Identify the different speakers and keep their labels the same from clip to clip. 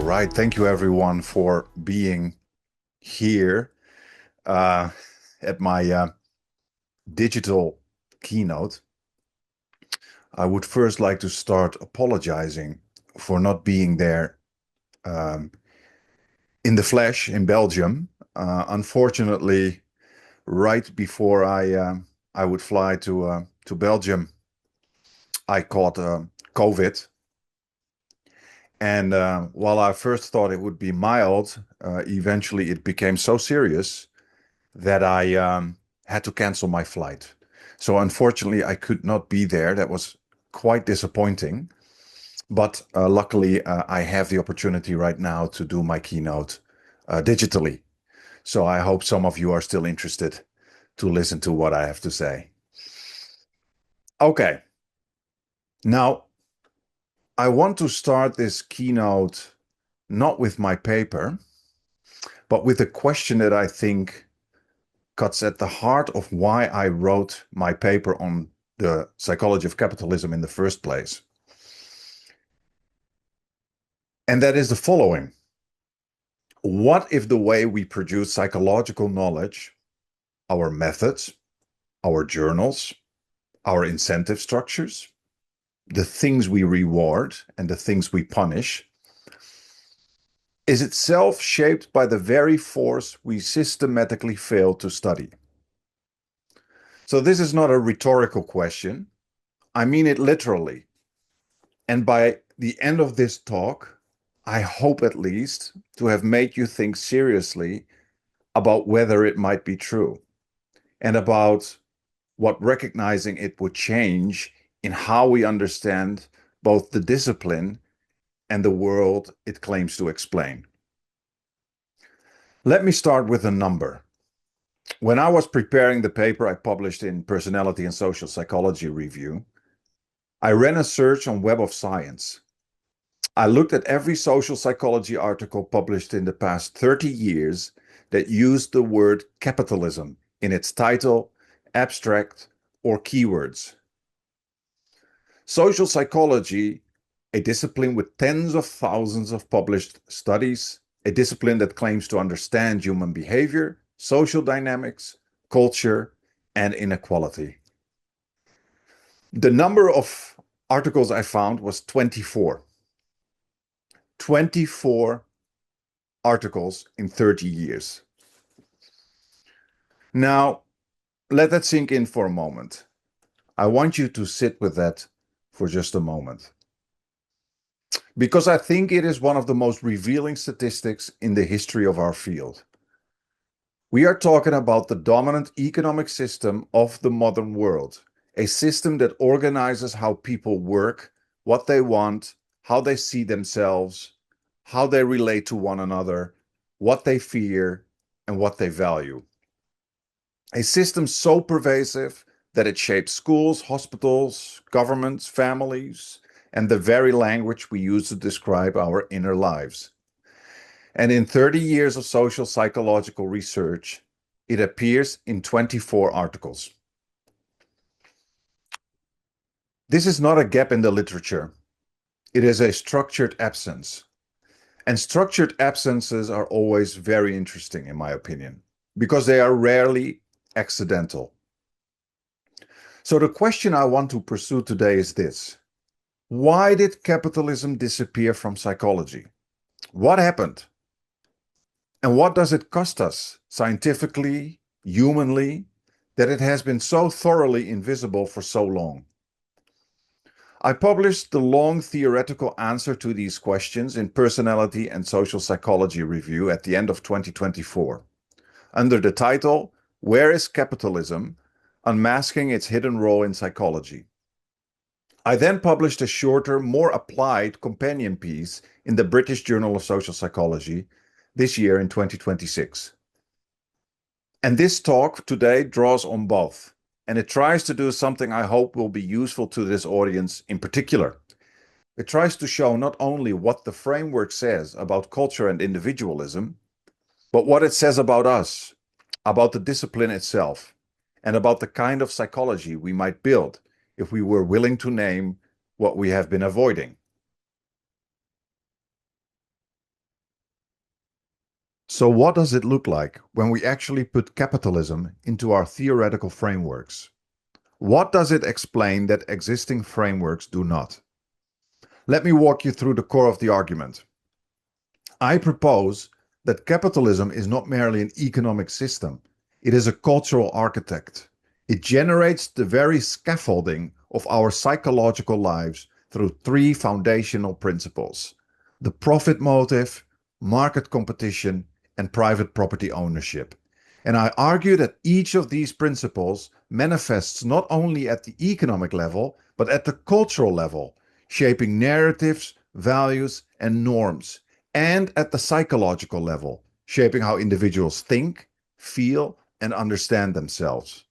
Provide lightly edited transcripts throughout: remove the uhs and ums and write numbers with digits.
Speaker 1: right. Thank you, everyone, for being here uh, at my digital keynote. I would first like to start apologizing for not being there um, in the flesh in Belgium. Unfortunately, right before I would fly to Belgium, I caught COVID. And while I first thought it would be mild, eventually it became so serious that I had to cancel my flight. So unfortunately, I could not be there. That was quite disappointing. But luckily, I have the opportunity right now to do my keynote digitally. So I hope some of you are still interested to listen to what I have to say. Okay. Now, I want to start this keynote not with my paper, but with a question that I think cuts at the heart of why I wrote my paper on the psychology of capitalism in the first place. And that is the following. What if the way we produce psychological knowledge, our methods, our journals, our incentive structures, the things we reward and the things we punish, is itself shaped by the very force we systematically fail to study? So this is not a rhetorical question. I mean it literally. And by the end of this talk, I hope at least to have made you think seriously about whether it might be true and about what recognizing it would change in how we understand both the discipline and the world it claims to explain. Let me start with a number. When I was preparing the paper I published in Personality and Social Psychology Review, I ran a search on Web of Science. I looked at every social psychology article published in the past 30 years that used the word capitalism in its title, abstract, or keywords. Social psychology, a discipline with tens of thousands of published studies, a discipline that claims to understand human behavior, social dynamics, culture, and inequality. The number of articles I found was 24. 24 articles in 30 years. Now, let that sink in for a moment. I want you to sit with that for just a moment. Because I think it is one of the most revealing statistics in the history of our field. We are talking about the dominant economic system of the modern world, a system that organizes how people work, what they want, how they see themselves, how they relate to one another, what they fear, and what they value. A system so pervasive that it shapes schools, hospitals, governments, families, and the very language we use to describe our inner lives. And in 30 years of social psychological research, it appears in 24 articles. This is not a gap in the literature. It is a structured absence. And structured absences are always very interesting, in my opinion, because they are rarely accidental. So the question I want to pursue today is this. Why did capitalism disappear from psychology? What happened? And what does it cost us, scientifically, humanly, that it has been so thoroughly invisible for so long? I published the long theoretical answer to these questions in Personality and Social Psychology Review at the end of 2024, under the title, Where is Capitalism? Unmasking its Hidden Role in Psychology. I then published a shorter, more applied companion piece in the British Journal of Social Psychology this year in 2026. And this talk today draws on both. And it tries to do something I hope will be useful to this audience in particular. It tries to show not only what the framework says about culture and individualism, but what it says about us, about the discipline itself, and about the kind of psychology we might build if we were willing to name what we have been avoiding. So what does it look like when we actually put capitalism into our theoretical frameworks? What does it explain that existing frameworks do not? Let me walk you through the core of the argument. I propose that capitalism is not merely an economic system, it is a cultural architect. It generates the very scaffolding of our psychological lives through three foundational principles: the profit motive, market competition, and private property ownership. And I argue that each of these principles manifests not only at the economic level, but at the cultural level, shaping narratives, values, and norms, and at the psychological level, shaping how individuals think, feel, and understand themselves.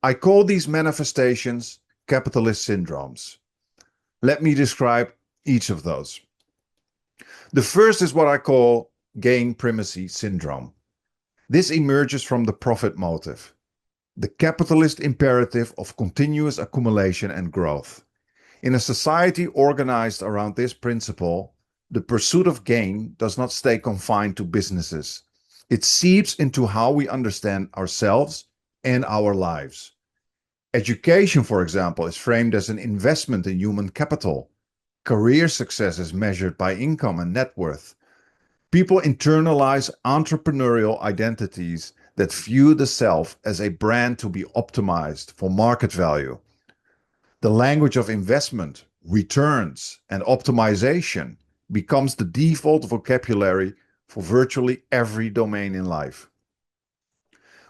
Speaker 1: I call these manifestations capitalist syndromes. Let me describe each of those. The first is what I call gain primacy syndrome. This emerges from the profit motive, the capitalist imperative of continuous accumulation and growth. In a society organized around this principle, the pursuit of gain does not stay confined to businesses. It seeps into how we understand ourselves and our lives. Education, for example, is framed as an investment in human capital. Career success is measured by income and net worth. People internalize entrepreneurial identities that view the self as a brand to be optimized for market value. The language of investment, returns, and optimization becomes the default vocabulary for virtually every domain in life.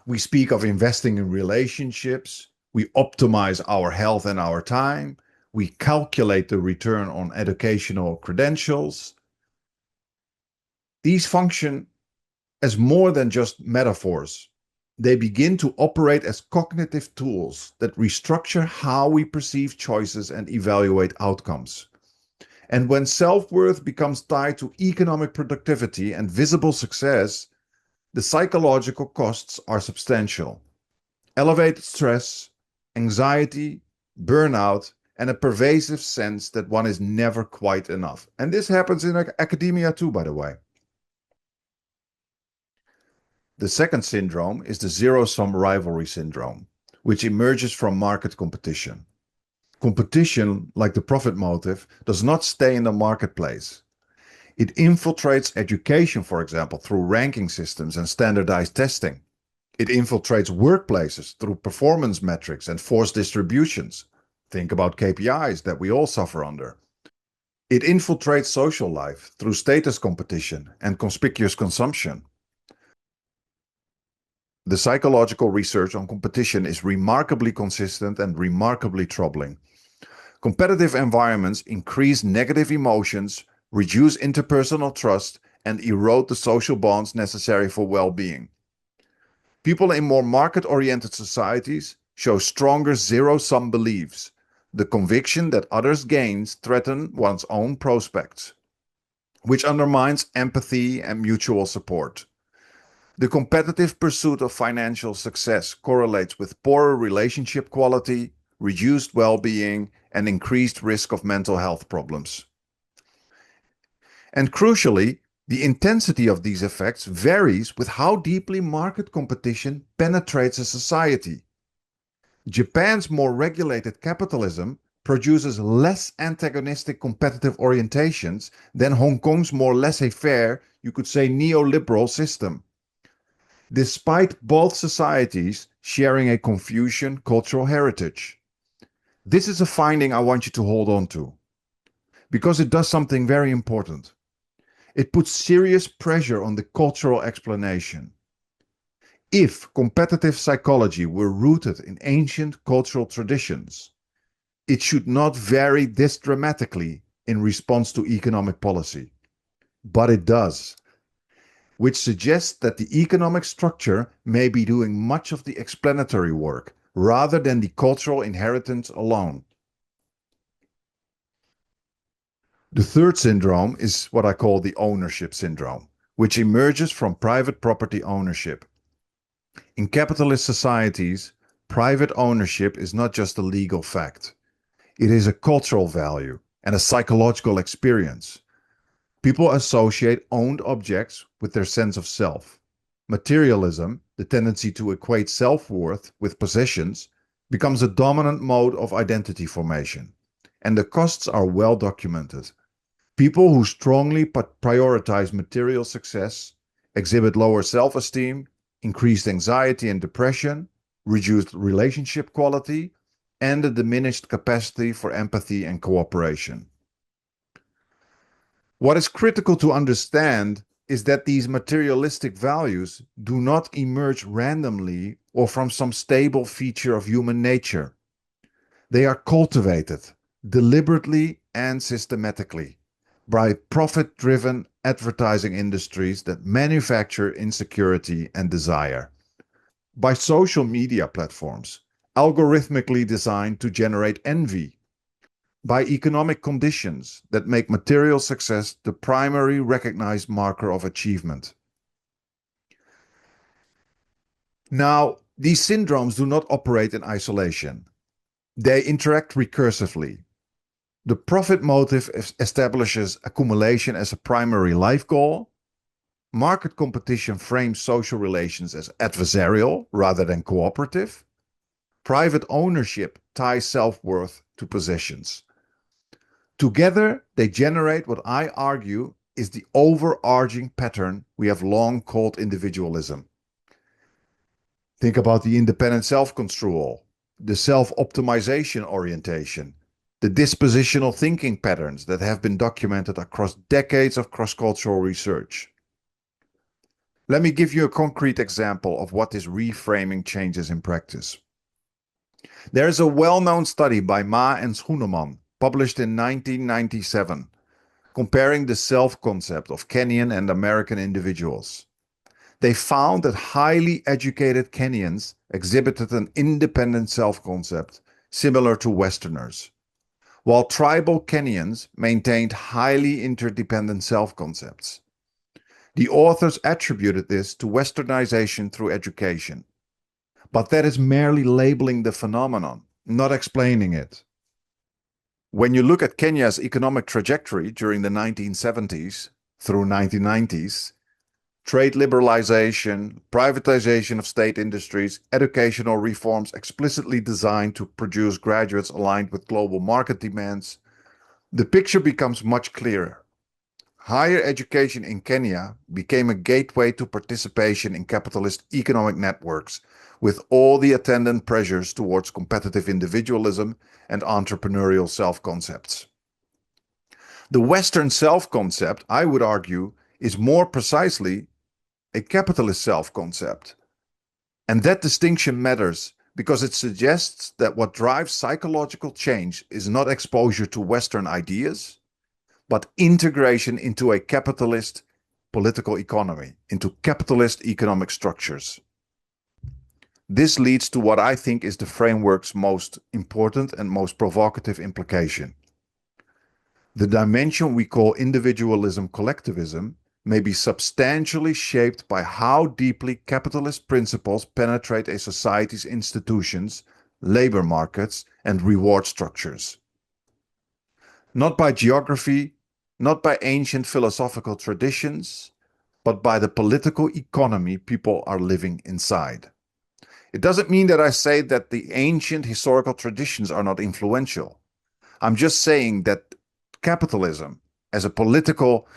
Speaker 1: We speak of investing in relationships, we optimize our health and our time, we calculate the return on educational credentials. These function as more than just metaphors. They begin to operate as cognitive tools that restructure how we perceive choices and evaluate outcomes. And when self-worth becomes tied to economic productivity and visible success, the psychological costs are substantial. Elevated stress, anxiety, burnout, and a pervasive sense that one is never quite enough. And this happens in academia too, by the way. The second syndrome is the zero-sum rivalry syndrome, which emerges from market competition. Competition, like the profit motive, does not stay in the marketplace. It infiltrates education, for example, through ranking systems and standardized testing. It infiltrates workplaces through performance metrics and forced distributions. Think about KPIs that we all suffer under. It infiltrates social life through status competition and conspicuous consumption. The psychological research on competition is remarkably consistent and remarkably troubling. Competitive environments increase negative emotions, reduce interpersonal trust, and erode the social bonds necessary for well-being. People in more market-oriented societies show stronger zero-sum beliefs, the conviction that others' gains threaten one's own prospects, which undermines empathy and mutual support. The competitive pursuit of financial success correlates with poorer relationship quality, reduced well-being, and increased risk of mental health problems. And crucially, the intensity of these effects varies with how deeply market competition penetrates a society. Japan's more regulated capitalism produces less antagonistic competitive orientations than Hong Kong's more laissez-faire, you could say neoliberal system. Despite both societies sharing a Confucian cultural heritage. This is a finding I want you to hold on to, because it does something very important. It puts serious pressure on the cultural explanation. If competitive psychology were rooted in ancient cultural traditions, it should not vary this dramatically in response to economic policy. But it does, which suggests that the economic structure may be doing much of the explanatory work rather than the cultural inheritance alone. The third syndrome is what I call the ownership syndrome, which emerges from private property ownership. In capitalist societies, private ownership is not just a legal fact. It is a cultural value and a psychological experience. People associate owned objects with their sense of self. Materialism, the tendency to equate self-worth with possessions, becomes a dominant mode of identity formation, and the costs are well documented. People who strongly prioritize material success exhibit lower self-esteem, increased anxiety and depression, reduced relationship quality, and a diminished capacity for empathy and cooperation. What is critical to understand is that these materialistic values do not emerge randomly or from some stable feature of human nature. They are cultivated deliberately and systematically by profit-driven advertising industries that manufacture insecurity and desire, by social media platforms algorithmically designed to generate envy, by economic conditions that make material success the primary recognized marker of achievement. Now, these syndromes do not operate in isolation. They interact recursively. The profit motive establishes accumulation as a primary life goal. Market competition frames social relations as adversarial rather than cooperative. Private ownership ties self-worth to possessions. Together, they generate what I argue is the overarching pattern we have long called individualism. Think about the independent self-control, the self-optimization orientation, the dispositional thinking patterns that have been documented across decades of cross-cultural research. Let me give you a concrete example of what this reframing changes in practice. There is a well-known study by Ma and Schoeneman, published in 1997, comparing the self-concept of Kenyan and American individuals. They found that highly educated Kenyans exhibited an independent self-concept similar to Westerners, while tribal Kenyans maintained highly interdependent self-concepts. The authors attributed this to Westernization through education. But that is merely labeling the phenomenon, not explaining it. When you look at Kenya's economic trajectory during the 1970s through 1990s, trade liberalization, privatization of state industries, educational reforms explicitly designed to produce graduates aligned with global market demands, the picture becomes much clearer. Higher education in Kenya became a gateway to participation in capitalist economic networks, with all the attendant pressures towards competitive individualism and entrepreneurial self-concepts. The Western self-concept, I would argue, is more precisely a capitalist self-concept. And that distinction matters because it suggests that what drives psychological change is not exposure to Western ideas, but integration into a capitalist political economy, into capitalist economic structures. This leads to what I think is the framework's most important and most provocative implication. The dimension we call individualism collectivism may be substantially shaped by how deeply capitalist principles penetrate a society's institutions, labor markets, and reward structures. Not by geography, not by ancient philosophical traditions, but by the political economy people are living inside. It doesn't mean that I say that the ancient historical traditions are not influential. I'm just saying that capitalism as a political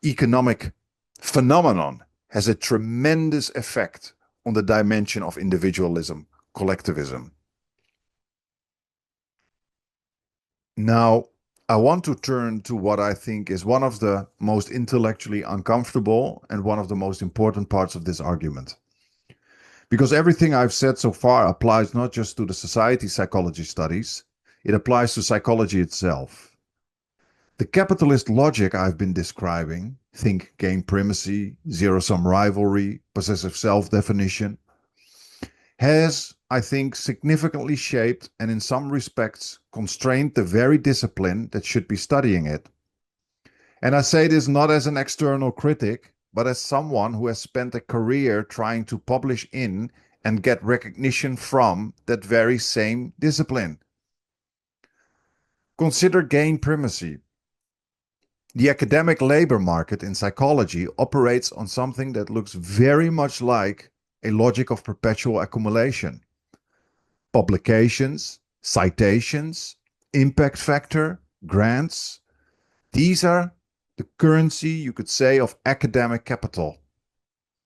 Speaker 1: economic phenomenon has a tremendous effect on the dimension of individualism, collectivism. Now, I want to turn to what I think is one of the most intellectually uncomfortable and one of the most important parts of this argument. Because everything I've said so far applies not just to the society psychology studies, it applies to psychology itself. The capitalist logic I've been describing, think gain primacy, zero-sum rivalry, possessive self-definition, has, I think, significantly shaped and in some respects constrained the very discipline that should be studying it. And I say this not as an external critic, but as someone who has spent a career trying to publish in and get recognition from that very same discipline. Consider gain primacy. The academic labor market in psychology operates on something that looks very much like a logic of perpetual accumulation. Publications, citations, impact factor, grants, these are the currency, you could say, of academic capital.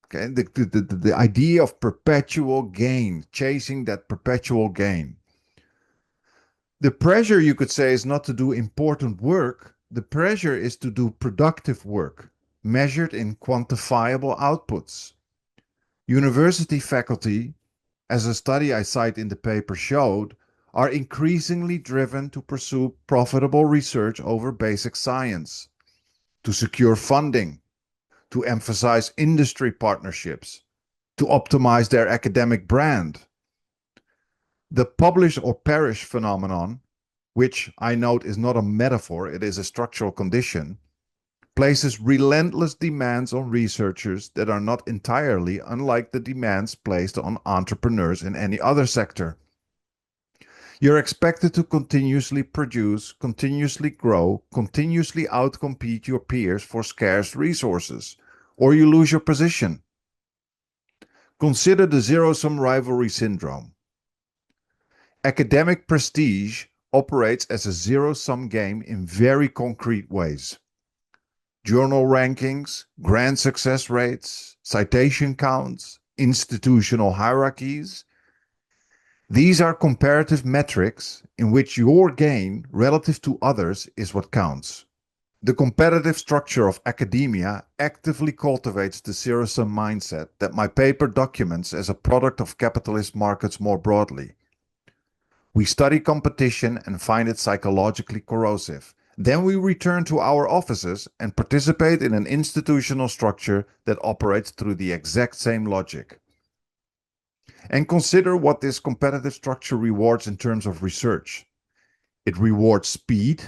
Speaker 1: Okay, the idea of perpetual gain, chasing that perpetual gain. The pressure, you could say, is not to do important work. The pressure is to do productive work, measured in quantifiable outputs. University faculty, as a study I cite in the paper showed, are increasingly driven to pursue profitable research over basic science, to secure funding, to emphasize industry partnerships, to optimize their academic brand. The publish or perish phenomenon, which I note is not a metaphor, it is a structural condition, places relentless demands on researchers that are not entirely unlike the demands placed on entrepreneurs in any other sector. You're expected to continuously produce, continuously grow, continuously outcompete your peers for scarce resources, or you lose your position. Consider the zero-sum rivalry syndrome. Academic prestige operates as a zero-sum game in very concrete ways. Journal rankings, grant success rates, citation counts, institutional hierarchies. These are comparative metrics in which your gain relative to others is what counts. The competitive structure of academia actively cultivates the zero-sum mindset that my paper documents as a product of capitalist markets more broadly. We study competition and find it psychologically corrosive. Then we return to our offices and participate in an institutional structure that operates through the exact same logic. And consider what this competitive structure rewards in terms of research. It rewards speed,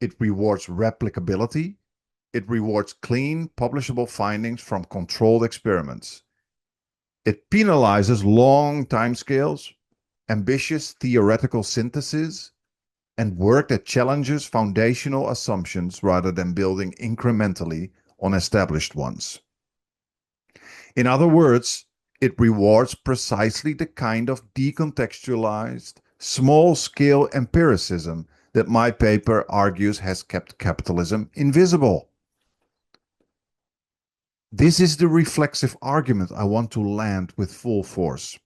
Speaker 1: it rewards replicability, it rewards clean, publishable findings from controlled experiments. It penalizes long timescales, ambitious theoretical synthesis, and work that challenges foundational assumptions rather than building incrementally on established ones. In other words, it rewards precisely the kind of decontextualized, small-scale empiricism that my paper argues has kept capitalism invisible. This is the reflexive argument I want to land with full force.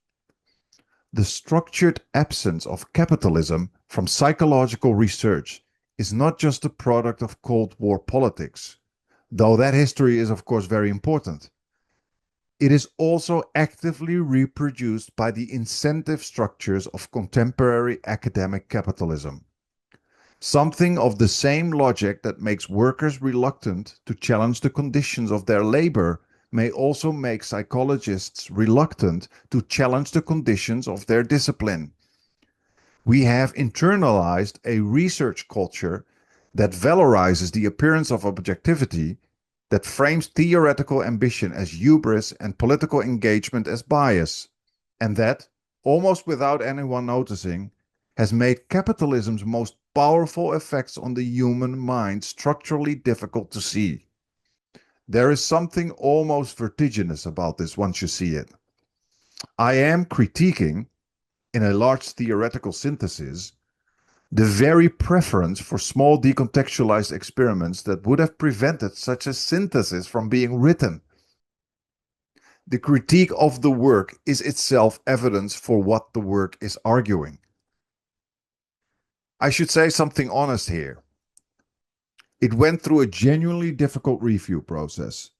Speaker 1: The structured absence of capitalism from psychological research is not just a product of Cold War politics, though that history is of course very important. It is also actively reproduced by the incentive structures of contemporary academic capitalism. Something of the same logic that makes workers reluctant to challenge the conditions of their labor may also make psychologists reluctant to challenge the conditions of their discipline. We have internalized a research culture that valorizes the appearance of objectivity, that frames theoretical ambition as hubris and political engagement as bias, and that, almost without anyone noticing, has made capitalism's most powerful effects on the human mind structurally difficult to see. There is something almost vertiginous about this once you see it. I am critiquing, in a large theoretical synthesis, the very preference for small decontextualized experiments that would have prevented such a synthesis from being written. The critique of the work is itself evidence for what the work is arguing. I should say something honest here. It went through a genuinely difficult review process.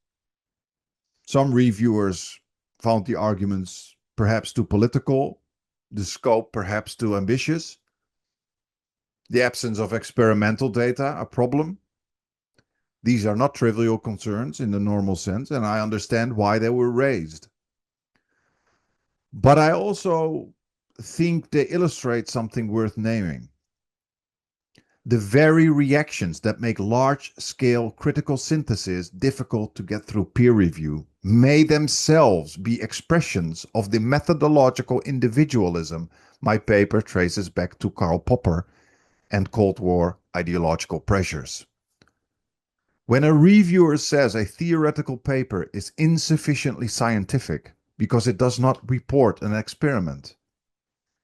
Speaker 1: Some reviewers found the arguments perhaps too political, the scope perhaps too ambitious, the absence of experimental data a problem. These are not trivial concerns in the normal sense, and I understand why they were raised. But I also think they illustrate something worth naming. The very reactions that make large-scale critical synthesis difficult to get through peer review may themselves be expressions of the methodological individualism my paper traces back to Karl Popper and Cold War ideological pressures. When a reviewer says a theoretical paper is insufficiently scientific because it does not report an experiment,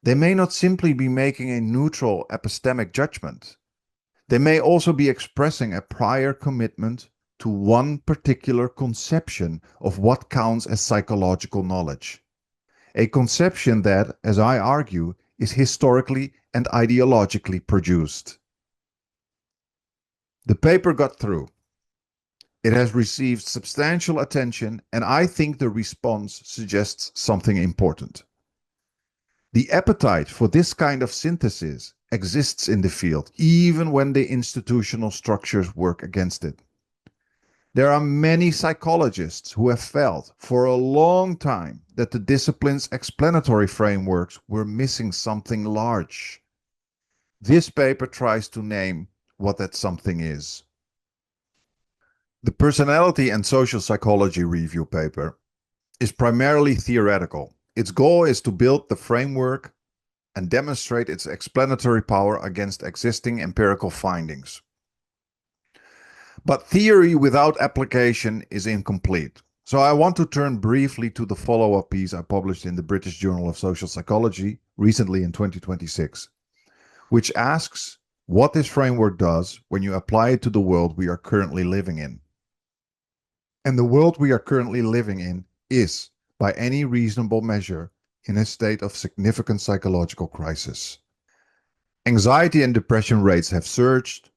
Speaker 1: they may not simply be making a neutral epistemic judgment. They may also be expressing a prior commitment to one particular conception of what counts as psychological knowledge. A conception that, as I argue, is historically and ideologically produced. The paper got through. It has received substantial attention, and I think the response suggests something important. The appetite for this kind of synthesis exists in the field, even when the institutional structures work against it. There are many psychologists who have felt for a long time that the discipline's explanatory frameworks were missing something large. This paper tries to name what that something is. The Personality and Social Psychology review paper is primarily theoretical. Its goal is to build the framework and demonstrate its explanatory power against existing empirical findings. But theory without application is incomplete. So I want to turn briefly to the follow-up piece I published in the British Journal of Social Psychology recently in 2026, which asks what this framework does when you apply it to the world we are currently living in. And the world we are currently living in is, by any reasonable measure, in a state of significant psychological crisis. Anxiety and depression rates have surged,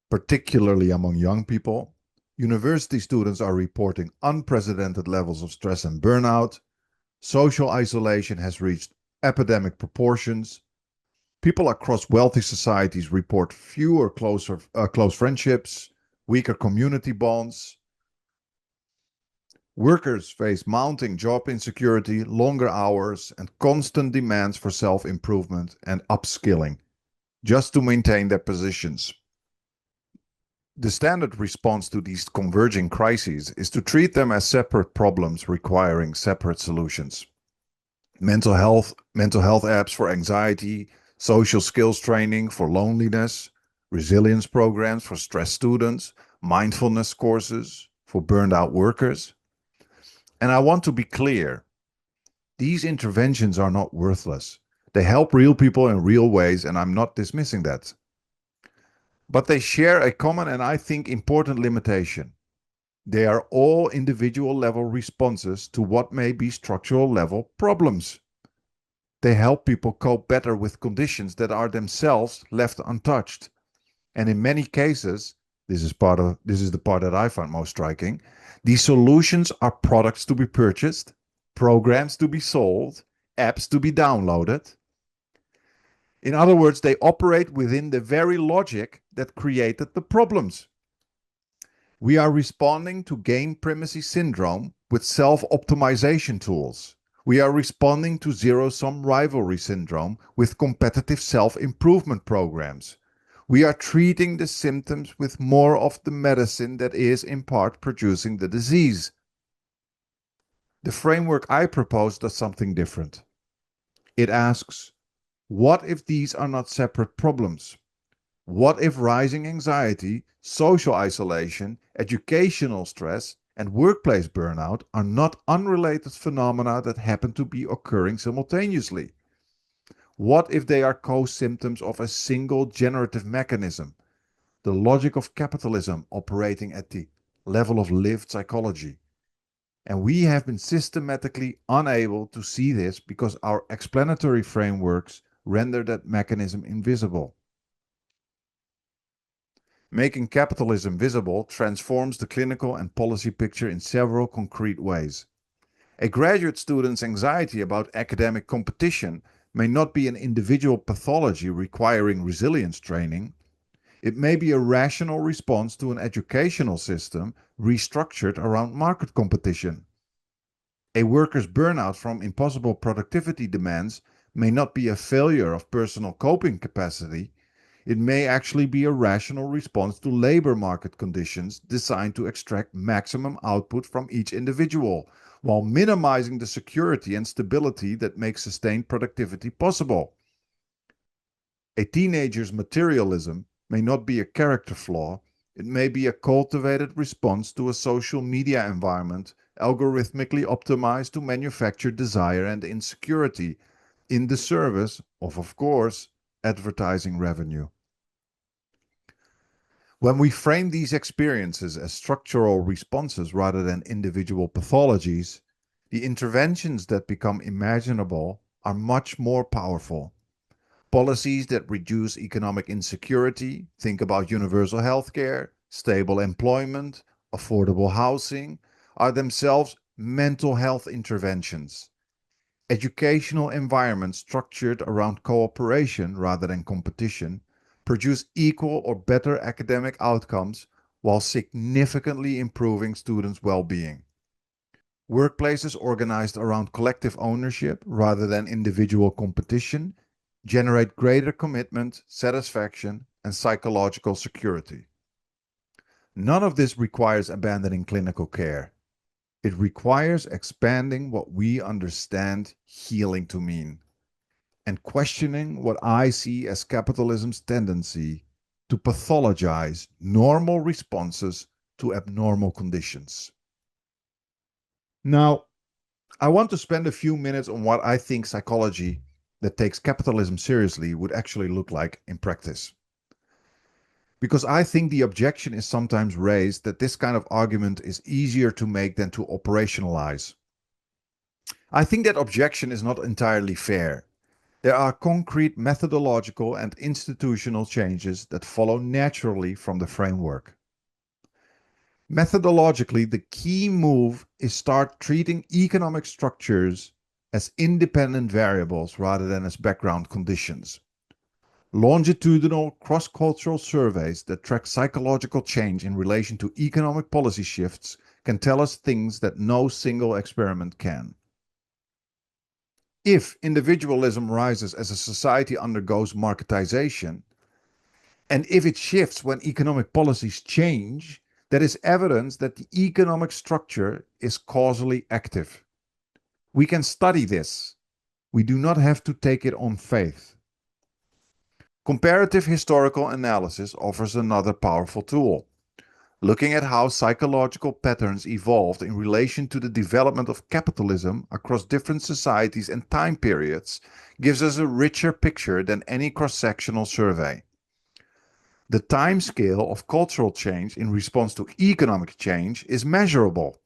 Speaker 1: particularly among young people. University students are reporting unprecedented levels of stress and burnout. Social isolation has reached epidemic proportions. People across wealthy societies report fewer close friendships, weaker community bonds. Workers face mounting job insecurity, longer hours, and constant demands for self-improvement and upskilling just to maintain their positions. The standard response to these converging crises is to treat them as separate problems requiring separate solutions. Mental health apps for anxiety, social skills training for loneliness, resilience programs for stressed students, mindfulness courses for burned out workers. And I want to be clear, these interventions are not worthless. They help real people in real ways, and I'm not dismissing that. But they share a common and I think important limitation. They are all individual level responses to what may be structural level problems. They help people cope better with conditions that are themselves left untouched. And in many cases, this is the part that I find most striking, these solutions are products to be purchased, programs to be sold, apps to be downloaded. In other words, they operate within the very logic that created the problems. We are responding to gain primacy syndrome with self-optimization tools. We are responding to zero-sum rivalry syndrome with competitive self-improvement programs. We are treating the symptoms with more of the medicine that is in part producing the disease. The framework I propose does something different. It asks, what if these are not separate problems? What if rising anxiety, social isolation, educational stress, and workplace burnout are not unrelated phenomena that happen to be occurring simultaneously? What if they are co-symptoms of a single generative mechanism, the logic of capitalism operating at the level of lived psychology? And we have been systematically unable to see this because our explanatory frameworks render that mechanism invisible. Making capitalism visible transforms the clinical and policy picture in several concrete ways. A graduate student's anxiety about academic competition may not be an individual pathology requiring resilience training. It may be a rational response to an educational system restructured around market competition. A worker's burnout from impossible productivity demands may not be a failure of personal coping capacity. It may actually be a rational response to labor market conditions designed to extract maximum output from each individual, while minimizing the security and stability that make sustained productivity possible. A teenager's materialism may not be a character flaw, It may be a cultivated response to a social media environment algorithmically optimized to manufacture desire and insecurity in the service of course, advertising revenue. When we frame these experiences as structural responses rather than individual pathologies, the interventions that become imaginable are much more powerful. Policies that reduce economic insecurity, think about universal healthcare, stable employment, affordable housing, are themselves mental health interventions. Educational environments structured around cooperation rather than competition produce equal or better academic outcomes while significantly improving students' well-being. Workplaces organized around collective ownership rather than individual competition generate greater commitment, satisfaction, and psychological security. None of this requires abandoning clinical care. It requires expanding what we understand healing to mean and questioning what I see as capitalism's tendency to pathologize normal responses to abnormal conditions. Now, I want to spend a few minutes on what I think psychology that takes capitalism seriously would actually look like in practice. Because I think the objection is sometimes raised that this kind of argument is easier to make than to operationalize. I think that objection is not entirely fair. There are concrete methodological and institutional changes that follow naturally from the framework. Methodologically, the key move is start treating economic structures as independent variables rather than as background conditions. Longitudinal cross-cultural surveys that track psychological change in relation to economic policy shifts can tell us things that no single experiment can. If individualism rises as a society undergoes marketization, and if it shifts when economic policies change, that is evidence that the economic structure is causally active. We can study this. We do not have to take it on faith. Comparative historical analysis offers another powerful tool. Looking at how psychological patterns evolved in relation to the development of capitalism across different societies and time periods gives us a richer picture than any cross-sectional survey. The time scale of cultural change in response to economic change is measurable.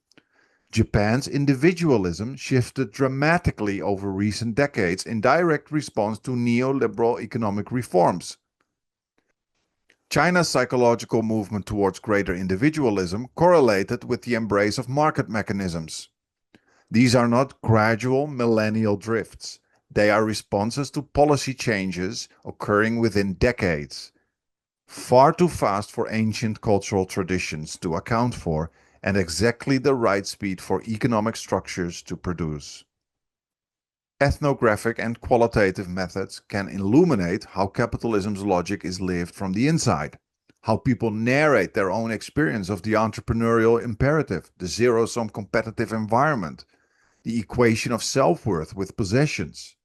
Speaker 1: Japan's individualism shifted dramatically over recent decades in direct response to neoliberal economic reforms. China's psychological movement towards greater individualism correlated with the embrace of market mechanisms. These are not gradual millennial drifts. They are responses to policy changes occurring within decades. Far too fast for ancient cultural traditions to account for, and exactly the right speed for economic structures to produce. Ethnographic and qualitative methods can illuminate how capitalism's logic is lived from the inside, how people narrate their own experience of the entrepreneurial imperative, the zero-sum competitive environment, the equation of self-worth with possessions.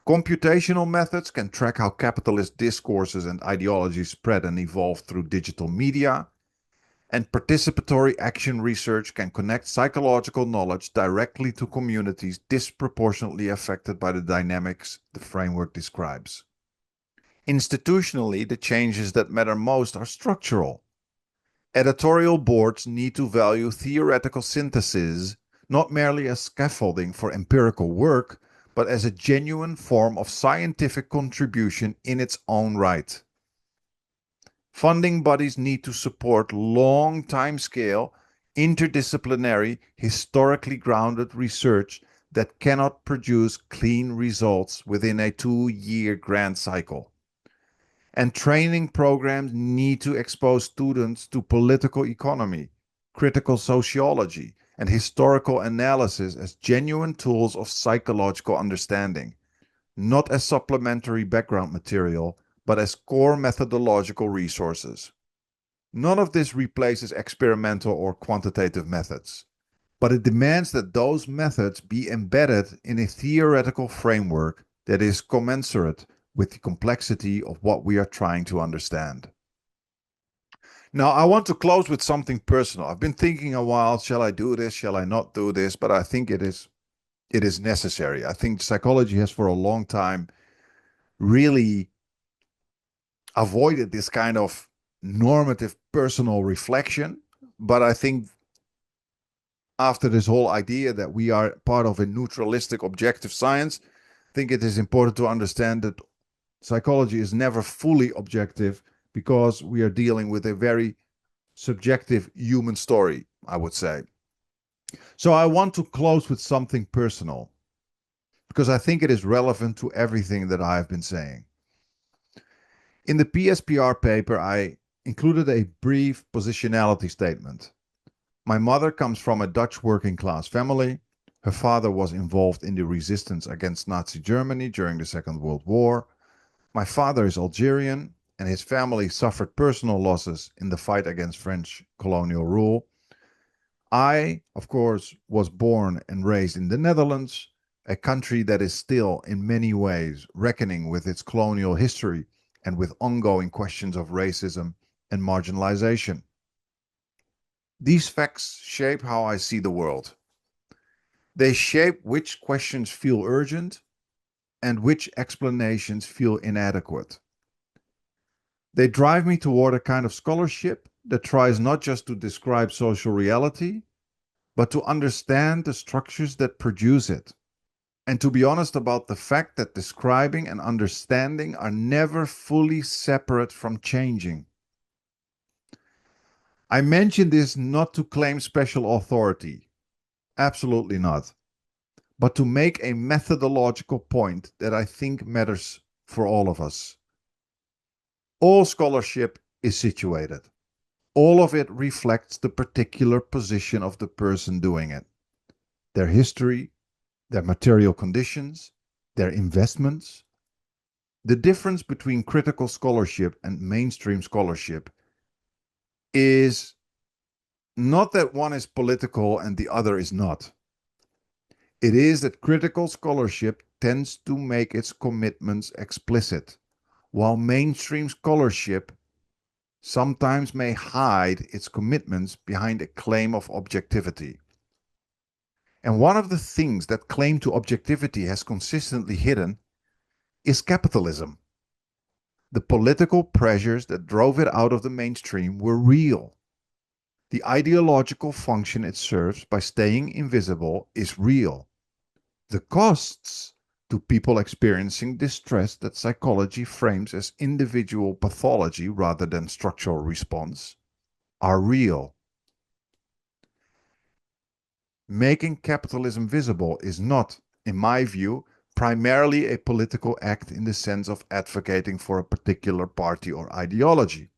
Speaker 1: Computational methods can track how capitalist discourses and ideologies spread and evolve through digital media, and participatory action research can connect psychological knowledge directly to communities disproportionately affected by the dynamics the framework describes. Institutionally, the changes that matter most are structural. Editorial boards need to value theoretical synthesis not merely as scaffolding for empirical work, but as a genuine form of scientific contribution in its own right. Funding bodies need to support long timescale, interdisciplinary, historically grounded research that cannot produce clean results within a 2-year grant cycle. And training programs need to expose students to political economy, critical sociology, and historical analysis as genuine tools of psychological understanding, not as supplementary background material, but as core methodological resources. None of this replaces experimental or quantitative methods, but it demands that those methods be embedded in a theoretical framework that is commensurate with the complexity of what we are trying to understand. Now, I want to close with something personal. I've been thinking a while, shall I do this? Shall I not do this? But I think it is necessary. I think psychology has for a long time really avoided this kind of normative personal reflection. But I think after this whole idea that we are part of a neutralistic objective science, I think it is important to understand that psychology is never fully objective because we are dealing with a very subjective human story, I would say. So I want to close with something personal because I think it is relevant to everything that I have been saying. In the PSPR paper, I included a brief positionality statement. My mother comes from a Dutch working class family. Her father was involved in the resistance against Nazi Germany during the Second World War. My father is Algerian, and his family suffered personal losses in the fight against French colonial rule. I, of course, was born and raised in the Netherlands, a country that is still, in many ways, reckoning with its colonial history and with ongoing questions of racism and marginalization. These facts shape how I see the world. They shape which questions feel urgent and which explanations feel inadequate. They drive me toward a kind of scholarship that tries not just to describe social reality, but to understand the structures that produce it. And to be honest about the fact that describing and understanding are never fully separate from changing. I mention this not to claim special authority. Absolutely not. But to make a methodological point that I think matters for all of us. All scholarship is situated. All of it reflects the particular position of the person doing it, their history, their material conditions, their investments. The difference between critical scholarship and mainstream scholarship is not that one is political and the other is not. It is that critical scholarship tends to make its commitments explicit, while mainstream scholarship sometimes may hide its commitments behind a claim of objectivity. And one of the things that claim to objectivity has consistently hidden is capitalism. The political pressures that drove it out of the mainstream were real. The ideological function it serves by staying invisible is real. The costs to people experiencing distress that psychology frames as individual pathology rather than structural response are real. Making capitalism visible is not, in my view, primarily a political act in the sense of advocating for a particular party or ideology.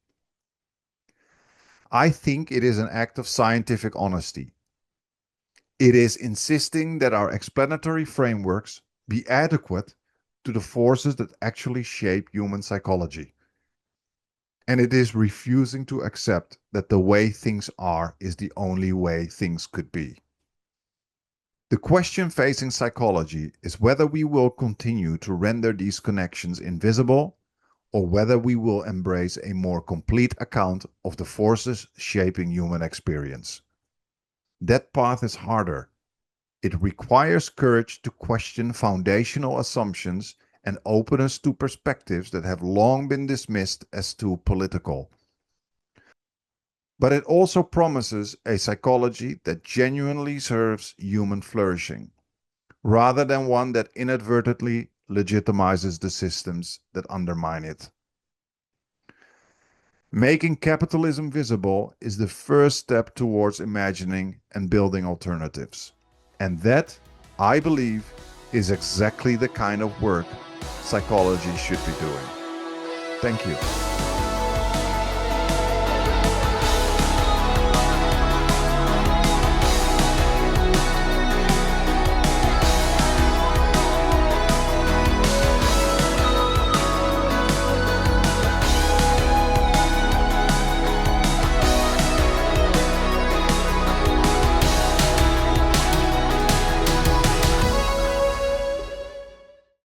Speaker 1: I think it is an act of scientific honesty. It is insisting that our explanatory frameworks be adequate to the forces that actually shape human psychology. And it is refusing to accept that the way things are is the only way things could be. The question facing psychology is whether we will continue to render these connections invisible or whether we will embrace a more complete account of the forces shaping human experience. That path is harder. It requires courage to question foundational assumptions and openness to perspectives that have long been dismissed as too political. But it also promises a psychology that genuinely serves human flourishing, rather than one that inadvertently legitimizes the systems that undermine it. Making capitalism visible is the first step towards imagining and building alternatives. And that, I believe, is exactly the kind of work psychology should be doing. Thank you.